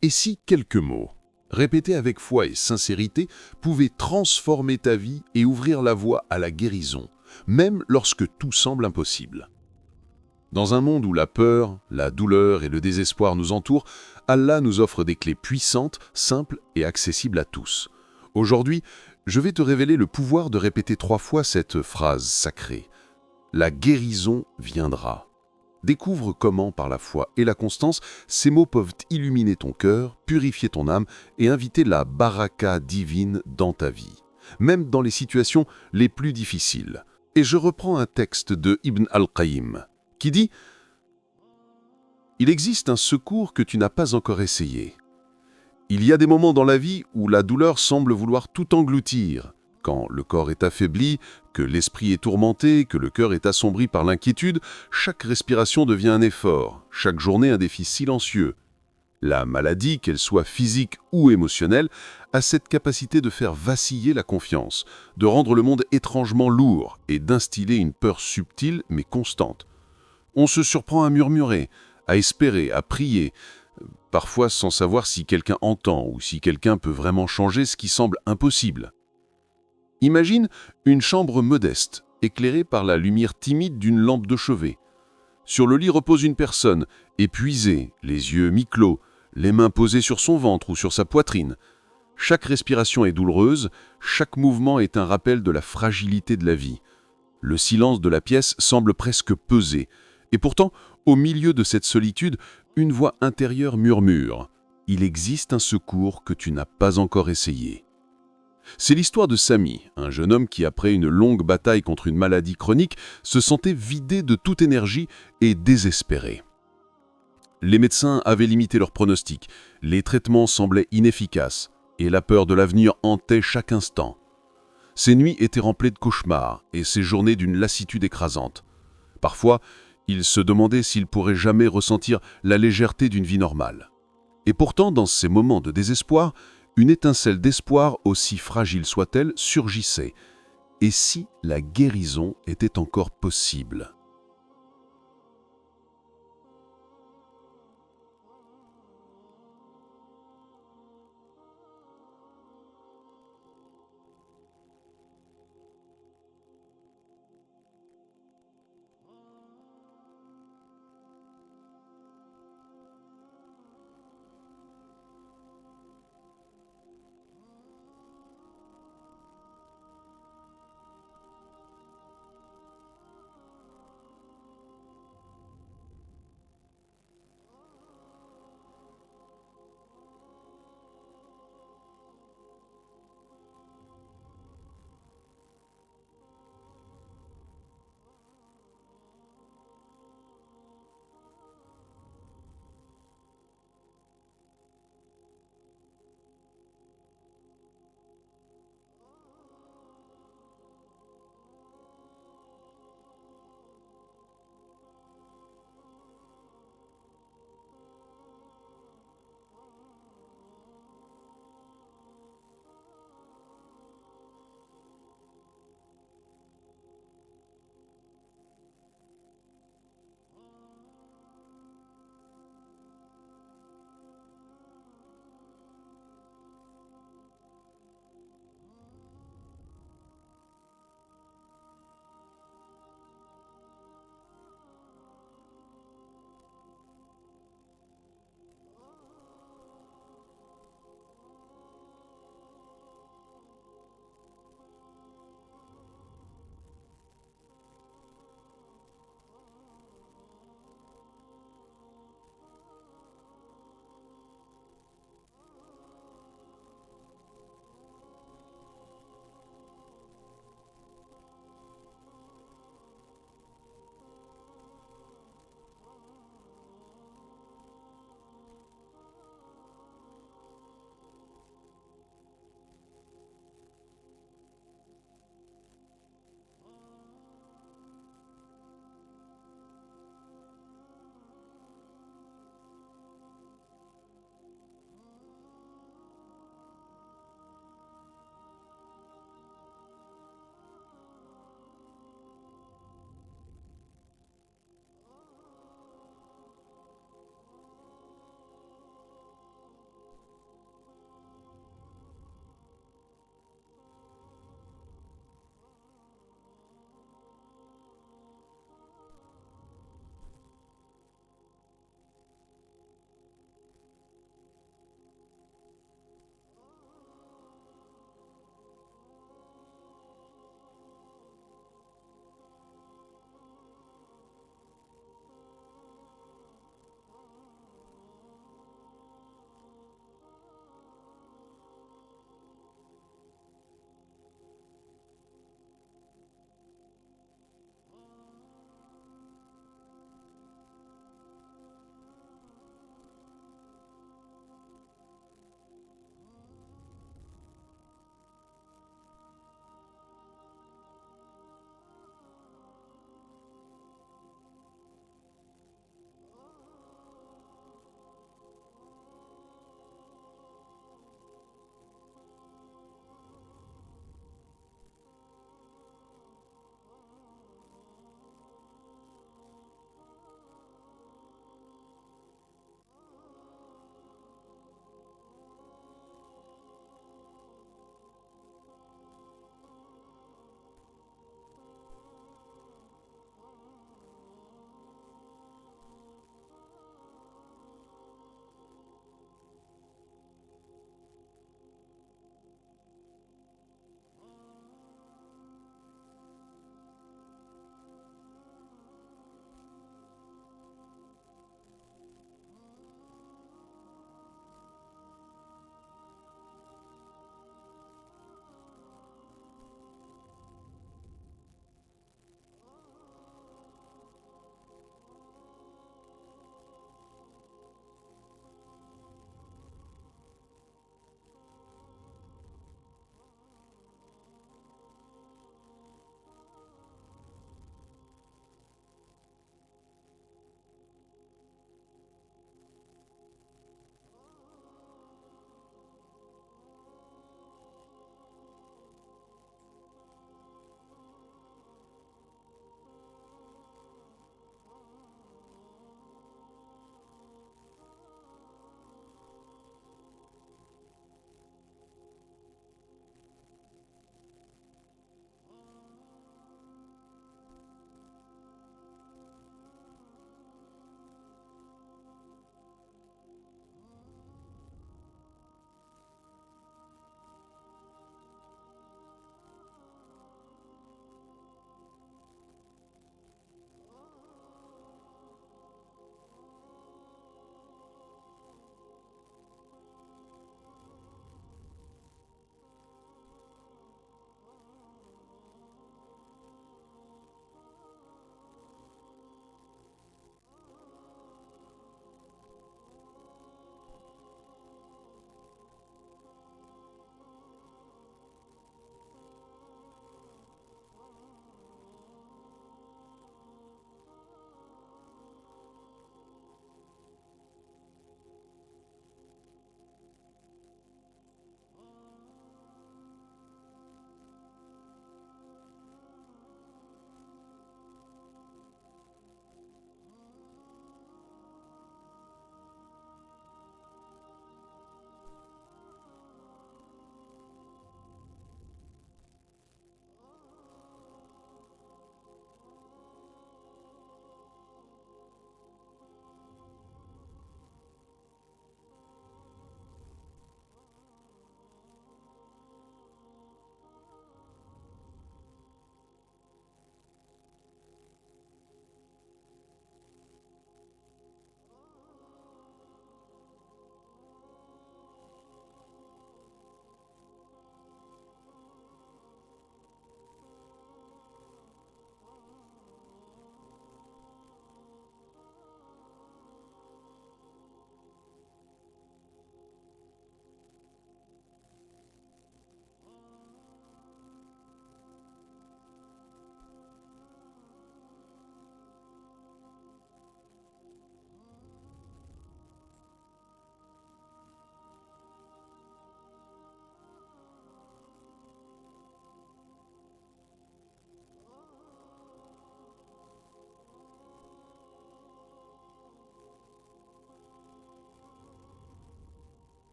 Et si quelques mots, répétés avec foi et sincérité, pouvaient transformer ta vie et ouvrir la voie à la guérison, même lorsque tout semble impossible? Dans un monde où la peur, la douleur et le désespoir nous entourent, Allah nous offre des clés puissantes, simples et accessibles à tous. Aujourd'hui, je vais te révéler le pouvoir de répéter 3 fois cette phrase sacrée. La guérison viendra. Découvre comment, par la foi et la constance, ces mots peuvent illuminer ton cœur, purifier ton âme et inviter la baraka divine dans ta vie, même dans les situations les plus difficiles. Et je reprends un texte de Ibn al-Qayyim qui dit « Il existe un secours que tu n'as pas encore essayé. Il y a des moments dans la vie où la douleur semble vouloir tout engloutir. Quand le corps est affaibli, que l'esprit est tourmenté, que le cœur est assombri par l'inquiétude, chaque respiration devient un effort, chaque journée un défi silencieux. La maladie, qu'elle soit physique ou émotionnelle, a cette capacité de faire vaciller la confiance, de rendre le monde étrangement lourd et d'instiller une peur subtile mais constante. On se surprend à murmurer, à espérer, à prier, parfois sans savoir si quelqu'un entend ou si quelqu'un peut vraiment changer ce qui semble impossible. Imagine une chambre modeste, éclairée par la lumière timide d'une lampe de chevet. Sur le lit repose une personne, épuisée, les yeux mi-clos, les mains posées sur son ventre ou sur sa poitrine. Chaque respiration est douloureuse, chaque mouvement est un rappel de la fragilité de la vie. Le silence de la pièce semble presque peser. Et pourtant, au milieu de cette solitude, une voix intérieure murmure « Il existe un secours que tu n'as pas encore essayé ». C'est l'histoire de Sami, un jeune homme qui, après une longue bataille contre une maladie chronique, se sentait vidé de toute énergie et désespéré. Les médecins avaient limité leurs pronostics, les traitements semblaient inefficaces, et la peur de l'avenir hantait chaque instant. Ses nuits étaient remplies de cauchemars et ses journées d'une lassitude écrasante. Parfois, il se demandait s'il pourrait jamais ressentir la légèreté d'une vie normale. Et pourtant, dans ces moments de désespoir, une étincelle d'espoir, aussi fragile soit-elle, surgissait. Et si la guérison était encore possible ?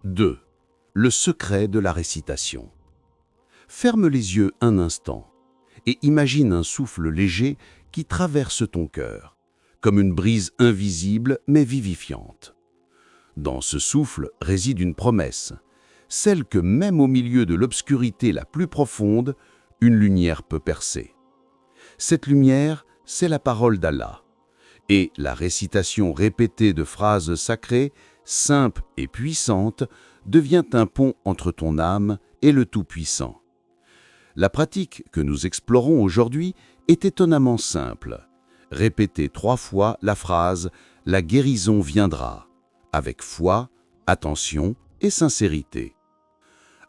2. Le secret de la récitation. Ferme les yeux un instant et imagine un souffle léger qui traverse ton cœur, comme une brise invisible mais vivifiante. Dans ce souffle réside une promesse, celle que même au milieu de l'obscurité la plus profonde, une lumière peut percer. Cette lumière, c'est la parole d'Allah. Et la récitation répétée de phrases sacrées, simples et puissantes, devient un pont entre ton âme et le Tout-Puissant. La pratique que nous explorons aujourd'hui est étonnamment simple. Répétez 3 fois la phrase « La guérison viendra » avec foi, attention et sincérité.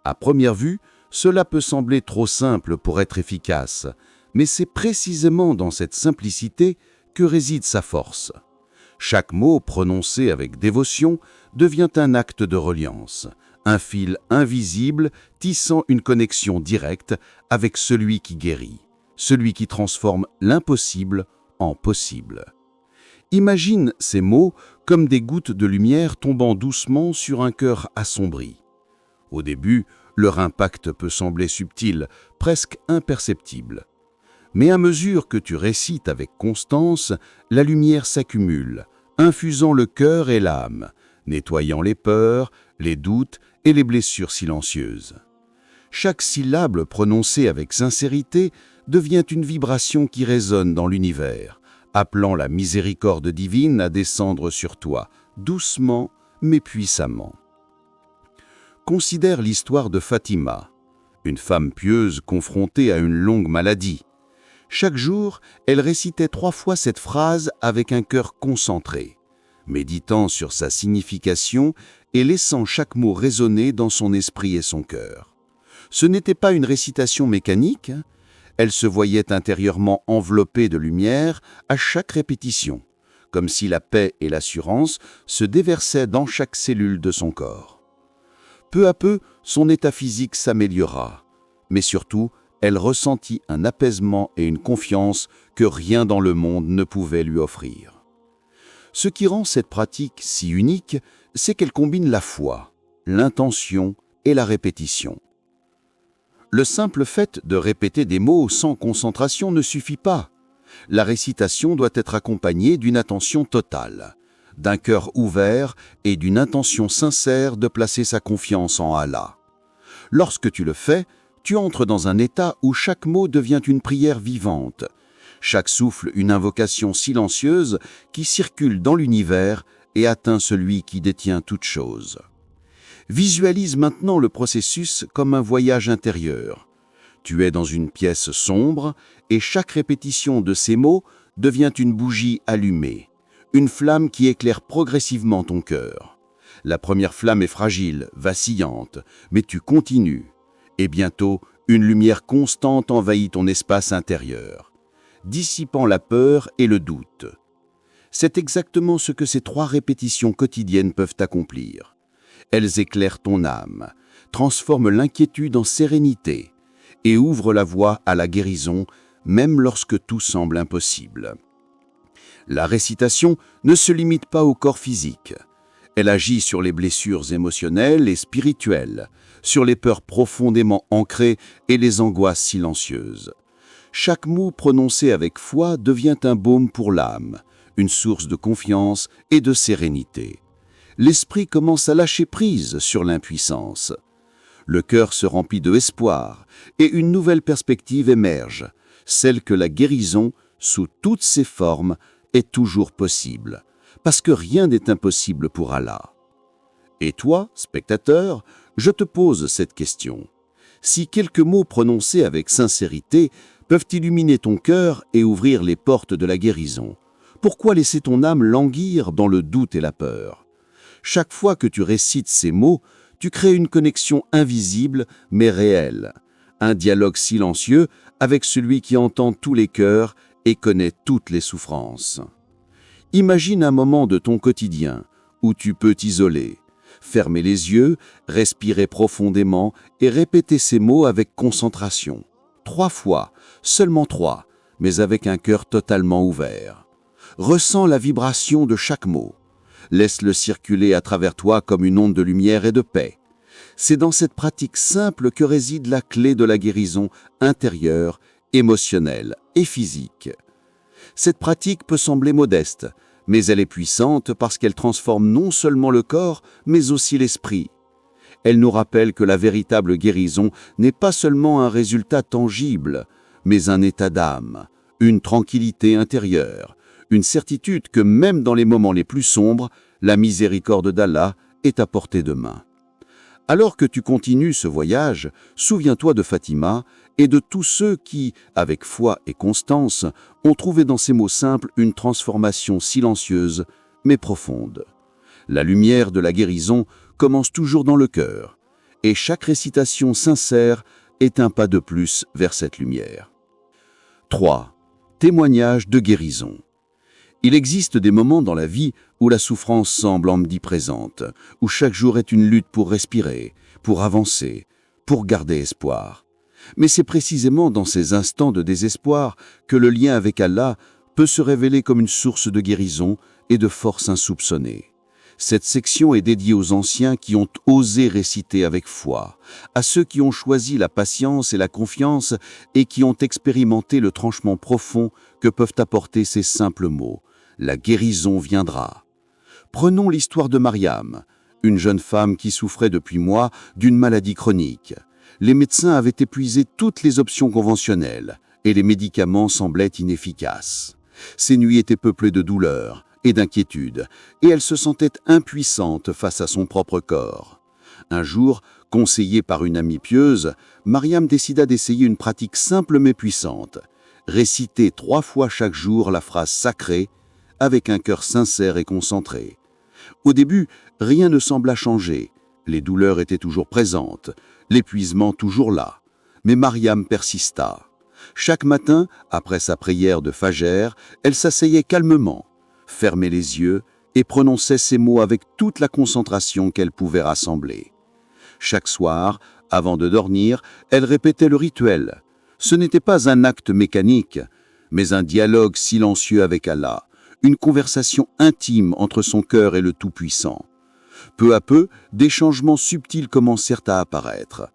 À première vue, cela peut sembler trop simple pour être efficace, mais c'est précisément dans cette simplicité que réside sa force. Chaque mot prononcé avec dévotion devient un acte de reliance, un fil invisible tissant une connexion directe avec celui qui guérit, celui qui transforme l'impossible en possible. Imagine ces mots comme des gouttes de lumière tombant doucement sur un cœur assombri. Au début, leur impact peut sembler subtil, presque imperceptible. Mais à mesure que tu récites avec constance, la lumière s'accumule, infusant le cœur et l'âme, nettoyant les peurs, les doutes et les blessures silencieuses. Chaque syllabe prononcée avec sincérité devient une vibration qui résonne dans l'univers, appelant la miséricorde divine à descendre sur toi, doucement mais puissamment. Considère l'histoire de Fatima, une femme pieuse confrontée à une longue maladie. Chaque jour, elle récitait 3 fois cette phrase avec un cœur concentré, méditant sur sa signification et laissant chaque mot résonner dans son esprit et son cœur. Ce n'était pas une récitation mécanique, elle se voyait intérieurement enveloppée de lumière à chaque répétition, comme si la paix et l'assurance se déversaient dans chaque cellule de son corps. Peu à peu, son état physique s'améliora, mais surtout, elle ressentit un apaisement et une confiance que rien dans le monde ne pouvait lui offrir. Ce qui rend cette pratique si unique, c'est qu'elle combine la foi, l'intention et la répétition. Le simple fait de répéter des mots sans concentration ne suffit pas. La récitation doit être accompagnée d'une attention totale, d'un cœur ouvert et d'une intention sincère de placer sa confiance en Allah. Lorsque tu le fais, tu entres dans un état où chaque mot devient une prière vivante, chaque souffle une invocation silencieuse qui circule dans l'univers et atteint celui qui détient toute chose. Visualise maintenant le processus comme un voyage intérieur. Tu es dans une pièce sombre et chaque répétition de ces mots devient une bougie allumée, une flamme qui éclaire progressivement ton cœur. La première flamme est fragile, vacillante, mais tu continues. Et bientôt, une lumière constante envahit ton espace intérieur, dissipant la peur et le doute. C'est exactement ce que ces 3 répétitions quotidiennes peuvent accomplir. Elles éclairent ton âme, transforment l'inquiétude en sérénité et ouvrent la voie à la guérison, même lorsque tout semble impossible. La récitation ne se limite pas au corps physique. Elle agit sur les blessures émotionnelles et spirituelles, sur les peurs profondément ancrées et les angoisses silencieuses. Chaque mot prononcé avec foi devient un baume pour l'âme, une source de confiance et de sérénité. L'esprit commence à lâcher prise sur l'impuissance. Le cœur se remplit de espoir et une nouvelle perspective émerge, celle que la guérison, sous toutes ses formes, est toujours possible, parce que rien n'est impossible pour Allah. Et toi, spectateur, je te pose cette question. Si quelques mots prononcés avec sincérité peuvent illuminer ton cœur et ouvrir les portes de la guérison, pourquoi laisser ton âme languir dans le doute et la peur? Chaque fois que tu récites ces mots, tu crées une connexion invisible mais réelle, un dialogue silencieux avec celui qui entend tous les cœurs et connaît toutes les souffrances. Imagine un moment de ton quotidien où tu peux t'isoler, fermer les yeux, respirer profondément et répéter ces mots avec concentration. 3 fois, seulement 3, mais avec un cœur totalement ouvert. Ressens la vibration de chaque mot. laisse-le circuler à travers toi comme une onde de lumière et de paix. C'est dans cette pratique simple que réside la clé de la guérison intérieure, émotionnelle et physique. Cette pratique peut sembler modeste, mais elle est puissante parce qu'elle transforme non seulement le corps, mais aussi l'esprit. Elle nous rappelle que la véritable guérison n'est pas seulement un résultat tangible, mais un état d'âme, une tranquillité intérieure, une certitude que même dans les moments les plus sombres, la miséricorde d'Allah est à portée de main. Alors que tu continues ce voyage, souviens-toi de Fatima et de tous ceux qui, avec foi et constance, ont trouvé dans ces mots simples une transformation silencieuse mais profonde. La lumière de la guérison commence toujours dans le cœur, et chaque récitation sincère est un pas de plus vers cette lumière. 3. Témoignage de guérison. Il existe des moments dans la vie où la souffrance semble omniprésente, où chaque jour est une lutte pour respirer, pour avancer, pour garder espoir. Mais c'est précisément dans ces instants de désespoir que le lien avec Allah peut se révéler comme une source de guérison et de force insoupçonnée. Cette section est dédiée aux anciens qui ont osé réciter avec foi, à ceux qui ont choisi la patience et la confiance et qui ont expérimenté le tranchement profond que peuvent apporter ces simples mots. La guérison viendra. Prenons l'histoire de Mariam, une jeune femme qui souffrait depuis mois d'une maladie chronique. Les médecins avaient épuisé toutes les options conventionnelles et les médicaments semblaient inefficaces. Ses nuits étaient peuplées de douleurs et d'inquiétude, et elle se sentait impuissante face à son propre corps. Un jour, conseillée par une amie pieuse, Mariam décida d'essayer une pratique simple mais puissante. Réciter 3 fois chaque jour la phrase sacrée, avec un cœur sincère et concentré. Au début, rien ne sembla changer. Les douleurs étaient toujours présentes, l'épuisement toujours là. Mais Mariam persista. Chaque matin, après sa prière de Fajr, elle s'asseyait calmement, fermait les yeux et prononçait ces mots avec toute la concentration qu'elle pouvait rassembler. Chaque soir, avant de dormir, elle répétait le rituel. Ce n'était pas un acte mécanique, mais un dialogue silencieux avec Allah, une conversation intime entre son cœur et le Tout-Puissant. Peu à peu, des changements subtils commencèrent à apparaître.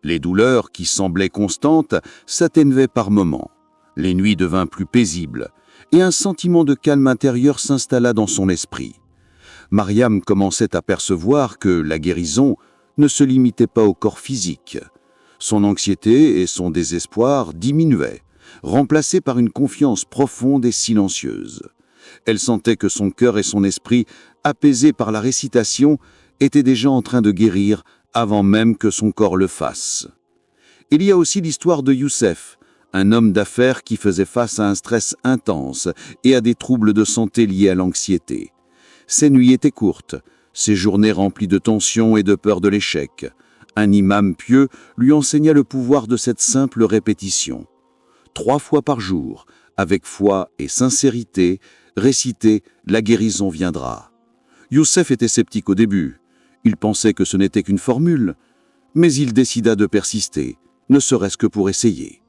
Les douleurs, qui semblaient constantes, s'atténuaient par moments. Les nuits devinrent plus paisibles, et un sentiment de calme intérieur s'installa dans son esprit. Mariam commençait à percevoir que la guérison ne se limitait pas au corps physique. Son anxiété et son désespoir diminuaient, remplacés par une confiance profonde et silencieuse. Elle sentait que son cœur et son esprit, apaisés par la récitation, étaient déjà en train de guérir avant même que son corps le fasse. Il y a aussi l'histoire de Youssef, un homme d'affaires qui faisait face à un stress intense et à des troubles de santé liés à l'anxiété. Ses nuits étaient courtes, ses journées remplies de tensions et de peur de l'échec. Un imam pieux lui enseigna le pouvoir de cette simple répétition. 3 fois par jour, avec foi et sincérité, réciter « La guérison viendra ». Youssef était sceptique au début. Il pensait que ce n'était qu'une formule, mais il décida de persister, ne serait-ce que pour essayer.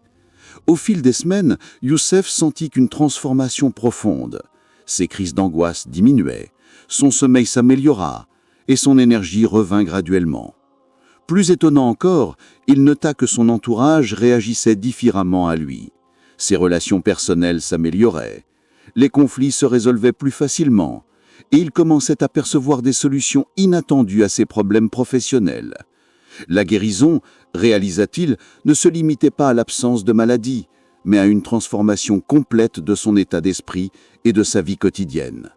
Au fil des semaines, Youssef sentit qu'une transformation profonde. Ses crises d'angoisse diminuaient, son sommeil s'améliora et son énergie revint graduellement. Plus étonnant encore, il nota que son entourage réagissait différemment à lui. Ses relations personnelles s'amélioraient, les conflits se résolvaient plus facilement, et il commençait à percevoir des solutions inattendues à ses problèmes professionnels. La guérison, réalisa-t-il, ne se limitait pas à l'absence de maladie, mais à une transformation complète de son état d'esprit et de sa vie quotidienne.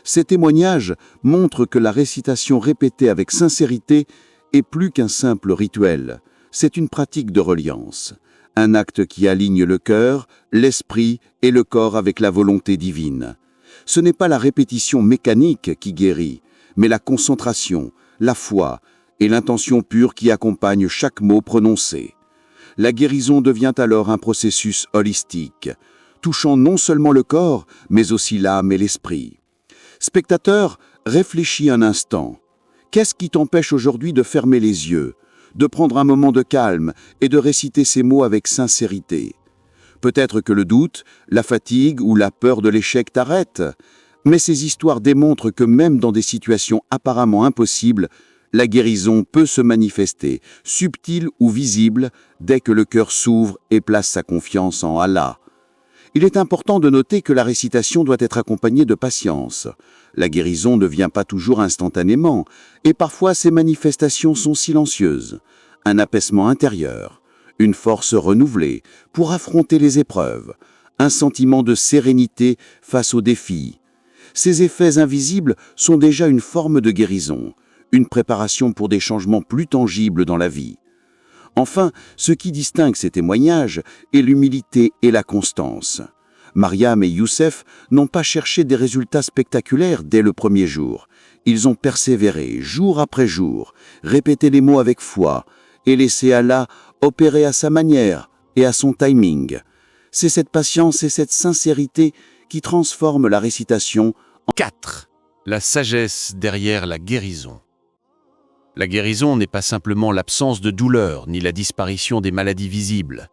Ces témoignages montrent que la récitation répétée avec sincérité est plus qu'un simple rituel, c'est une pratique de reliance, un acte qui aligne le cœur, l'esprit et le corps avec la volonté divine. Ce n'est pas la répétition mécanique qui guérit, mais la concentration, la foi et l'intention pure qui accompagnent chaque mot prononcé. La guérison devient alors un processus holistique, touchant non seulement le corps, mais aussi l'âme et l'esprit. Spectateur, réfléchis un instant. Qu'est-ce qui t'empêche aujourd'hui de fermer les yeux, de prendre un moment de calme et de réciter ces mots avec sincérité? Peut-être que le doute, la fatigue ou la peur de l'échec t'arrêtent. Mais ces histoires démontrent que même dans des situations apparemment impossibles, la guérison peut se manifester, subtile ou visible, dès que le cœur s'ouvre et place sa confiance en Allah. Il est important de noter que la récitation doit être accompagnée de patience. La guérison ne vient pas toujours instantanément, et parfois ces manifestations sont silencieuses. Un apaisement intérieur, une force renouvelée pour affronter les épreuves, un sentiment de sérénité face aux défis. Ces effets invisibles sont déjà une forme de guérison, une préparation pour des changements plus tangibles dans la vie. Enfin, ce qui distingue ces témoignages est l'humilité et la constance. Mariam et Youssef n'ont pas cherché des résultats spectaculaires dès le premier jour. Ils ont persévéré, jour après jour, répété les mots avec foi et laissé Allah opérer à sa manière et à son timing. C'est cette patience et cette sincérité qui transforment la récitation en 4. La sagesse derrière la guérison. La guérison n'est pas simplement l'absence de douleur ni la disparition des maladies visibles.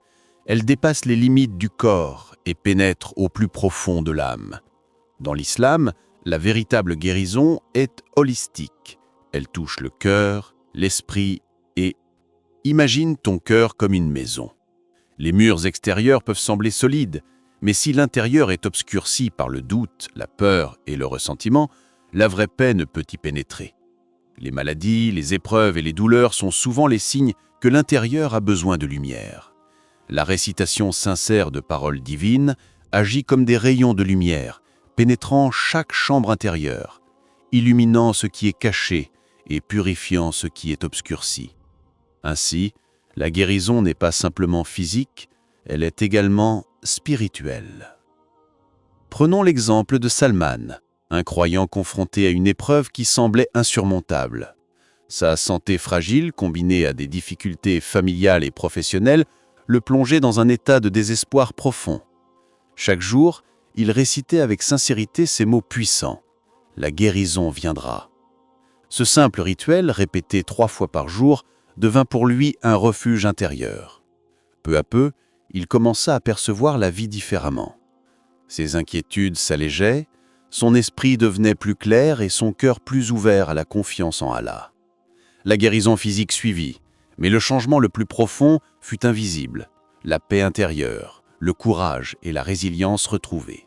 Elle dépasse les limites du corps et pénètre au plus profond de l'âme. Dans l'islam, la véritable guérison est holistique. Elle touche le cœur, l'esprit et... Imagine ton cœur comme une maison. Les murs extérieurs peuvent sembler solides, mais si l'intérieur est obscurci par le doute, la peur et le ressentiment, la vraie paix ne peut y pénétrer. Les maladies, les épreuves et les douleurs sont souvent les signes que l'intérieur a besoin de lumière. La récitation sincère de paroles divines agit comme des rayons de lumière, pénétrant chaque chambre intérieure, illuminant ce qui est caché et purifiant ce qui est obscurci. Ainsi, la guérison n'est pas simplement physique, elle est également spirituelle. Prenons l'exemple de Salman, un croyant confronté à une épreuve qui semblait insurmontable. Sa santé fragile, combinée à des difficultés familiales et professionnelles, le plongeait dans un état de désespoir profond. Chaque jour, il récitait avec sincérité ces mots puissants. « La guérison viendra ». Ce simple rituel, répété 3 fois par jour, devint pour lui un refuge intérieur. Peu à peu, il commença à percevoir la vie différemment. Ses inquiétudes s'allégeaient, son esprit devenait plus clair et son cœur plus ouvert à la confiance en Allah. La guérison physique suivit, mais le changement le plus profond fut invisible, la paix intérieure, le courage et la résilience retrouvés.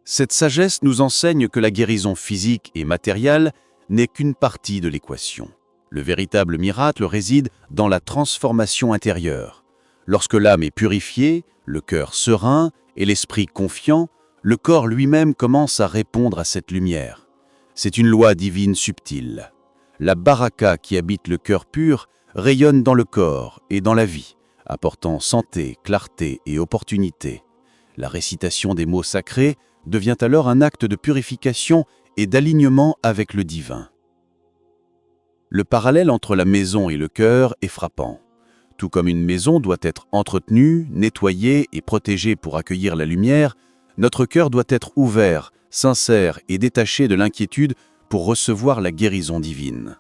Cette sagesse nous enseigne que la guérison physique et matérielle n'est qu'une partie de l'équation. Le véritable miracle réside dans la transformation intérieure. Lorsque l'âme est purifiée, le cœur serein et l'esprit confiant, le corps lui-même commence à répondre à cette lumière. C'est une loi divine subtile. La baraka qui habite le cœur pur rayonne dans le corps et dans la vie, apportant santé, clarté et opportunité. La récitation des mots sacrés devient alors un acte de purification et d'alignement avec le divin. Le parallèle entre la maison et le cœur est frappant. Tout comme une maison doit être entretenue, nettoyée et protégée pour accueillir la lumière, notre cœur doit être ouvert, sincère et détaché de l'inquiétude pour recevoir la guérison divine.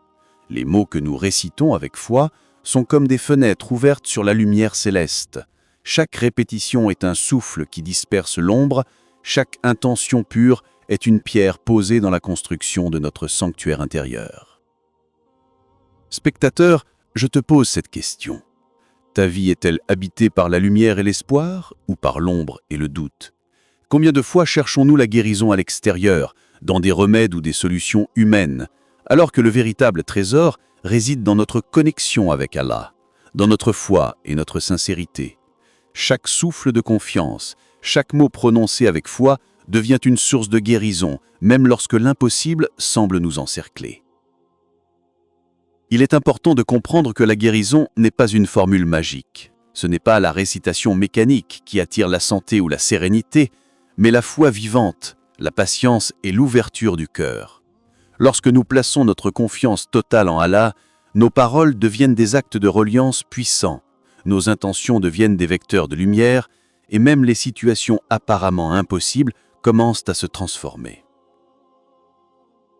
Les mots que nous récitons avec foi sont comme des fenêtres ouvertes sur la lumière céleste. Chaque répétition est un souffle qui disperse l'ombre, chaque intention pure est une pierre posée dans la construction de notre sanctuaire intérieur. Spectateur, je te pose cette question. Ta vie est-elle habitée par la lumière et l'espoir ou par l'ombre et le doute ? Combien de fois cherchons-nous la guérison à l'extérieur, dans des remèdes ou des solutions humaines, alors que le véritable trésor réside dans notre connexion avec Allah, dans notre foi et notre sincérité. Chaque souffle de confiance, chaque mot prononcé avec foi devient une source de guérison, même lorsque l'impossible semble nous encercler. Il est important de comprendre que la guérison n'est pas une formule magique. Ce n'est pas la récitation mécanique qui attire la santé ou la sérénité, mais la foi vivante, la patience et l'ouverture du cœur. Lorsque nous plaçons notre confiance totale en Allah, nos paroles deviennent des actes de reliance puissants, nos intentions deviennent des vecteurs de lumière, et même les situations apparemment impossibles commencent à se transformer.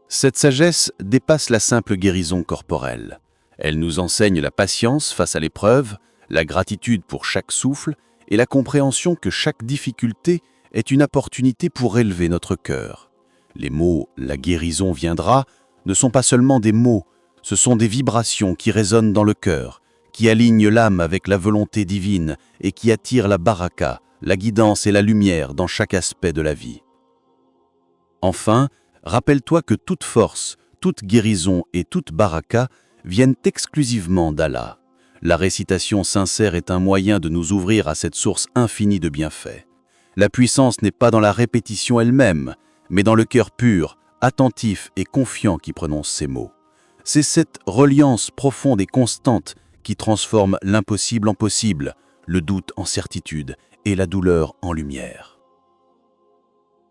Cette sagesse dépasse la simple guérison corporelle. Elle nous enseigne la patience face à l'épreuve, la gratitude pour chaque souffle et la compréhension que chaque difficulté est une opportunité pour élever notre cœur. Les mots « la guérison viendra » ne sont pas seulement des mots, ce sont des vibrations qui résonnent dans le cœur, qui alignent l'âme avec la volonté divine et qui attirent la baraka, la guidance et la lumière dans chaque aspect de la vie. Enfin, rappelle-toi que toute force, toute guérison et toute baraka viennent exclusivement d'Allah. La récitation sincère est un moyen de nous ouvrir à cette source infinie de bienfaits. La puissance n'est pas dans la répétition elle-même, mais dans le cœur pur, attentif et confiant qui prononce ces mots. C'est cette reliance profonde et constante qui transforme l'impossible en possible, le doute en certitude et la douleur en lumière.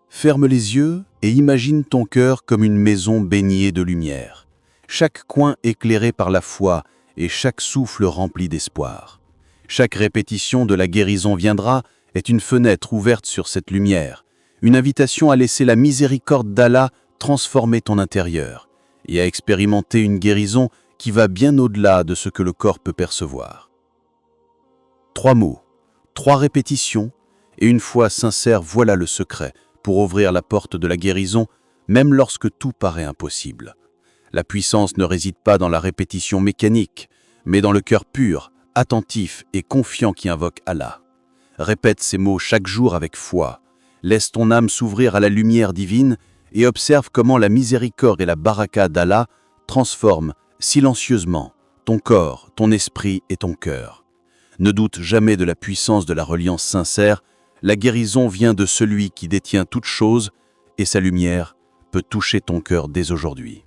Ferme les yeux et imagine ton cœur comme une maison baignée de lumière, chaque coin éclairé par la foi et chaque souffle rempli d'espoir. Chaque répétition de la guérison viendra est une fenêtre ouverte sur cette lumière, une invitation à laisser la miséricorde d'Allah transformer ton intérieur et à expérimenter une guérison qui va bien au-delà de ce que le corps peut percevoir. 3 mots, 3 répétitions, et une foi sincère, voilà le secret pour ouvrir la porte de la guérison, même lorsque tout paraît impossible. La puissance ne réside pas dans la répétition mécanique, mais dans le cœur pur, attentif et confiant qui invoque Allah. Répète ces mots chaque jour avec foi. Laisse ton âme s'ouvrir à la lumière divine et observe comment la miséricorde et la baraka d'Allah transforment silencieusement ton corps, ton esprit et ton cœur. Ne doute jamais de la puissance de la reliance sincère. La guérison vient de celui qui détient toutes choses et sa lumière peut toucher ton cœur dès aujourd'hui.